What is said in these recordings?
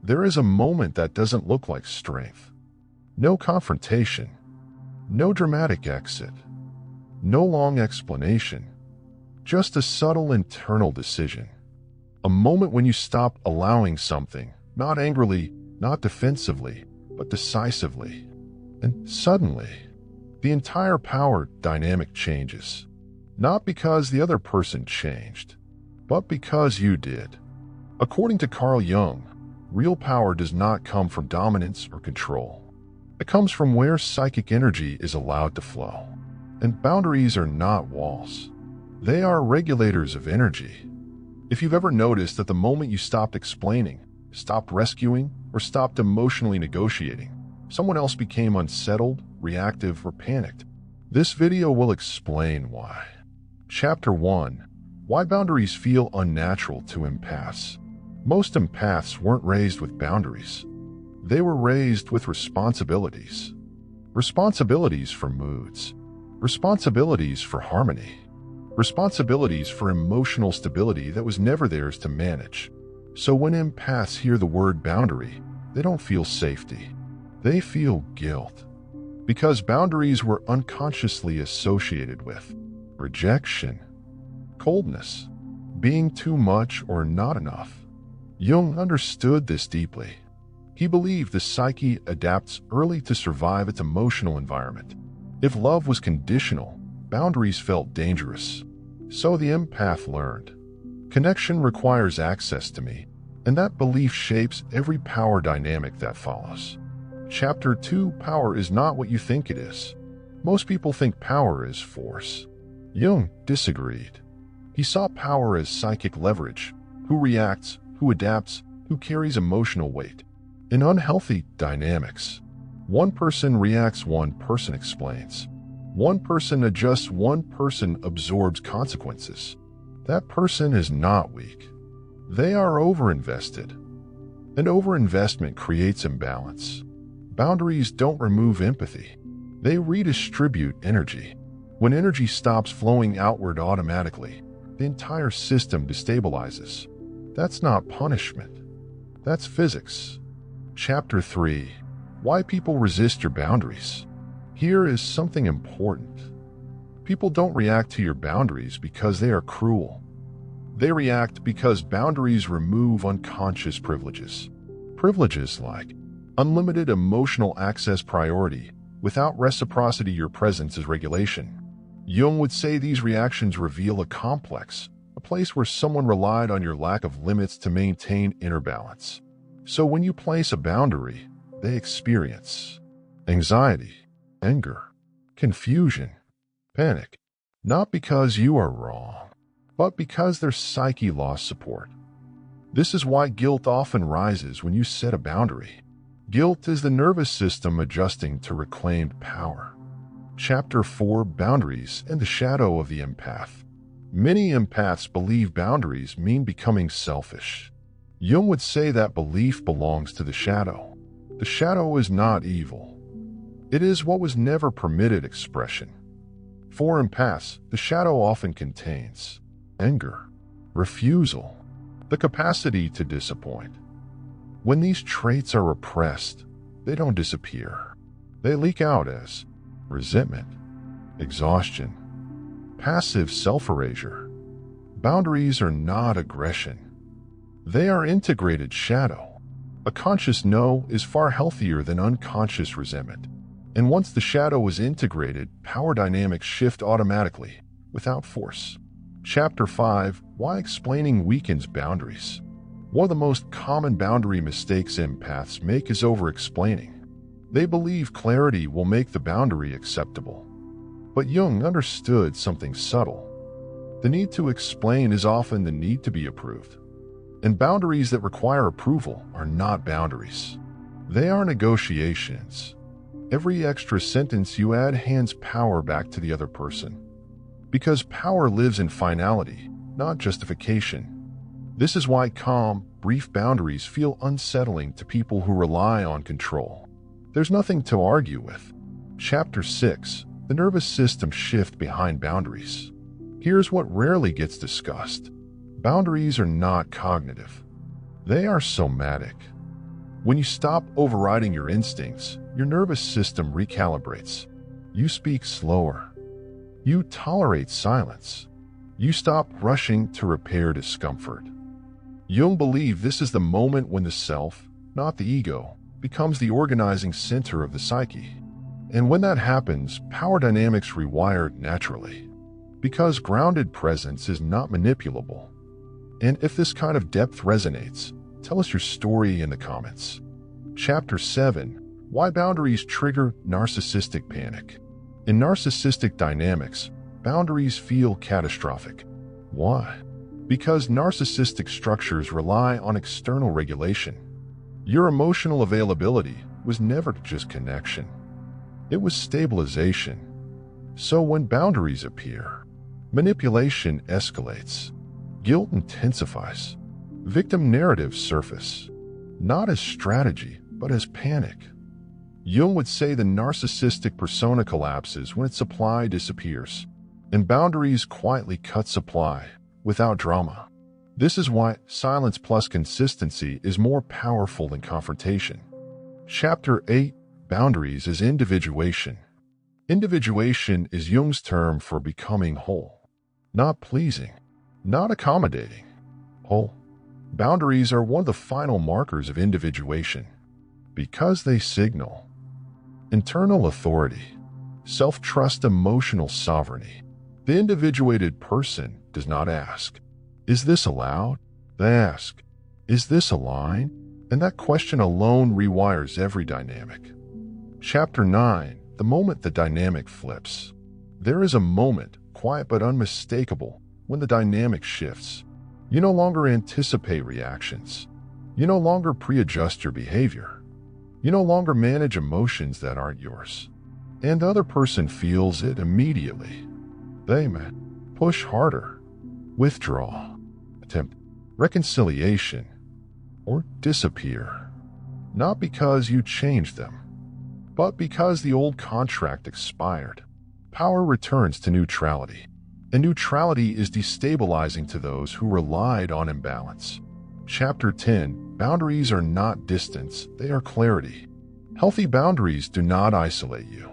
There is a moment that doesn't look like strength. No confrontation. No dramatic exit. No long explanation. Just a subtle internal decision. A moment when you stop allowing something, not angrily, not defensively, but decisively. And suddenly, the entire power dynamic changes. Not because the other person changed, but because you did. According to Carl Jung, real power does not come from dominance or control. It comes from where psychic energy is allowed to flow. And boundaries are not walls. They are regulators of energy. If you've ever noticed that the moment you stopped explaining, stopped rescuing, or stopped emotionally negotiating, someone else became unsettled, reactive, or panicked, this video will explain why. Chapter 1. Why boundaries feel unnatural to empaths. Most empaths weren't raised with boundaries. They were raised with responsibilities. Responsibilities for moods. Responsibilities for harmony. Responsibilities for emotional stability that was never theirs to manage. So when empaths hear the word boundary, they don't feel safety. They feel guilt. Because boundaries were unconsciously associated with rejection, coldness, being too much or not enough. Jung understood this deeply. He believed the psyche adapts early to survive its emotional environment. If love was conditional, boundaries felt dangerous. So the empath learned. Connection requires access to me, and that belief shapes every power dynamic that follows. Chapter 2. Power is not what you think it is. Most people think power is force. Jung disagreed. He saw power as psychic leverage, who reacts, who adapts, who carries emotional weight. In unhealthy dynamics, one person reacts, one person explains. One person adjusts, one person absorbs consequences. That person is not weak. They are overinvested. And overinvestment creates imbalance. Boundaries don't remove empathy. They redistribute energy. When energy stops flowing outward automatically, the entire system destabilizes. That's not punishment. That's physics. Chapter 3. Why people resist your boundaries. Here is something important. People don't react to your boundaries because they are cruel. They react because boundaries remove unconscious privileges. Privileges like unlimited emotional access, priority. Without reciprocity, your presence is regulation. Jung would say these reactions reveal a complex, a place where someone relied on your lack of limits to maintain inner balance. So when you place a boundary, they experience anxiety, anger, confusion, panic, not because you are wrong, but because their psyche lost support. This is why guilt often rises when you set a boundary. Guilt is the nervous system adjusting to reclaimed power. Chapter 4. Boundaries and the shadow of the empath. Many empaths believe boundaries mean becoming selfish. Jung would say that belief belongs to the shadow. The shadow is not evil. It is what was never permitted expression. For empaths, the shadow often contains anger, refusal, the capacity to disappoint. When these traits are repressed, they don't disappear. They leak out as resentment, exhaustion, passive self-erasure. Boundaries are not aggression. They are integrated shadow. A conscious no is far healthier than unconscious resentment. And once the shadow is integrated, power dynamics shift automatically, without force. Chapter 5. Why explaining weakens boundaries. One of the most common boundary mistakes empaths make is over-explaining. They believe clarity will make the boundary acceptable. But Jung understood something subtle. The need to explain is often the need to be approved. And boundaries that require approval are not boundaries. They are negotiations. Every extra sentence you add hands power back to the other person. Because power lives in finality, not justification. This is why calm, brief boundaries feel unsettling to people who rely on control. There's nothing to argue with. Chapter 6. The nervous system shift behind boundaries. Here's what rarely gets discussed. Boundaries are not cognitive. They are somatic. When you stop overriding your instincts, your nervous system recalibrates. You speak slower. You tolerate silence. You stop rushing to repair discomfort. Jung believed this is the moment when the self, not the ego, becomes the organizing center of the psyche. And when that happens, power dynamics rewire naturally. Because grounded presence is not manipulable. And if this kind of depth resonates, tell us your story in the comments. Chapter 7. Why Boundaries Trigger Narcissistic Panic. In narcissistic dynamics, boundaries feel catastrophic. Why? Because narcissistic structures rely on external regulation. Your emotional availability was never just connection. It was stabilization. So when boundaries appear, manipulation escalates. Guilt intensifies. Victim narratives surface. Not as strategy, but as panic. Jung would say the narcissistic persona collapses when its supply disappears, and boundaries quietly cut supply without drama. This is why silence plus consistency is more powerful than confrontation. Chapter 8. Boundaries as individuation. Individuation is Jung's term for becoming whole. Not pleasing, not accommodating. Whole. Boundaries are one of the final markers of individuation because they signal internal authority, self-trust, emotional sovereignty. The individuated person does not ask, "Is this allowed?" They ask, "Is this aligned?" And that question alone rewires every dynamic. Chapter 9. The moment the dynamic flips. There is a moment, quiet but unmistakable, when the dynamic shifts. You no longer anticipate reactions. You no longer pre-adjust your behavior. You no longer manage emotions that aren't yours. And the other person feels it immediately. They may push harder, withdraw, attempt reconciliation, or disappear. Not because you changed them, but because the old contract expired. Power returns to neutrality, and neutrality is destabilizing to those who relied on imbalance. Chapter 10. Boundaries are not distance, they are clarity. Healthy boundaries do not isolate you.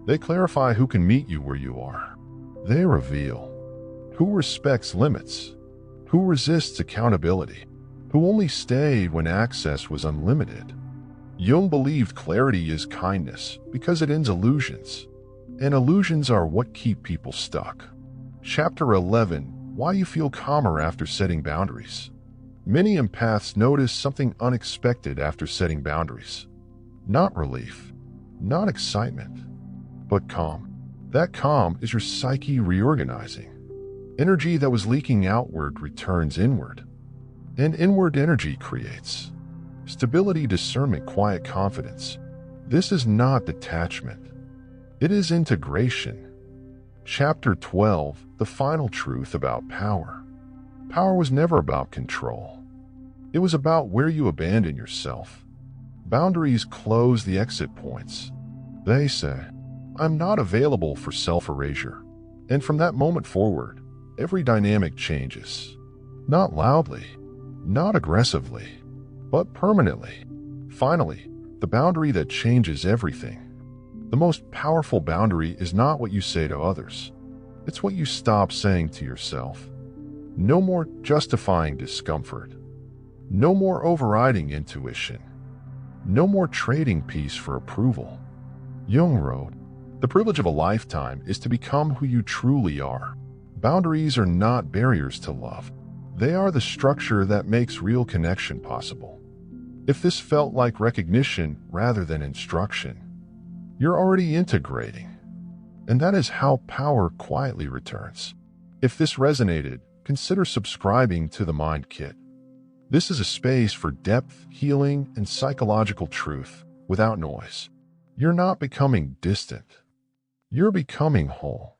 They clarify who can meet you where you are. They reveal who respects limits, who resists accountability, who only stayed when access was unlimited. Jung believed clarity is kindness because it ends illusions, and illusions are what keep people stuck. Chapter 11. Why you feel calmer after setting boundaries. Many empaths notice something unexpected after setting boundaries. Not relief, not excitement, but calm. That calm is your psyche reorganizing. Energy that was leaking outward returns inward. And inward energy creates stability, discernment, quiet confidence. This is not detachment. It is integration. Chapter 12. The final truth about power. Power was never about control. It was about where you abandon yourself. Boundaries close the exit points. They say, "I'm not available for self-erasure." And from that moment forward, every dynamic changes. Not loudly, not aggressively, but permanently. Finally, the boundary that changes everything. The most powerful boundary is not what you say to others. It's what you stop saying to yourself. No more justifying discomfort. No more overriding intuition. No more trading peace for approval. Jung wrote, "The privilege of a lifetime is to become who you truly are." Boundaries are not barriers to love. They are the structure that makes real connection possible. If this felt like recognition rather than instruction, you're already integrating. And that is how power quietly returns. If this resonated, consider subscribing to the Mind Kit. This is a space for depth, healing, and psychological truth without noise. You're not becoming distant. You're becoming whole.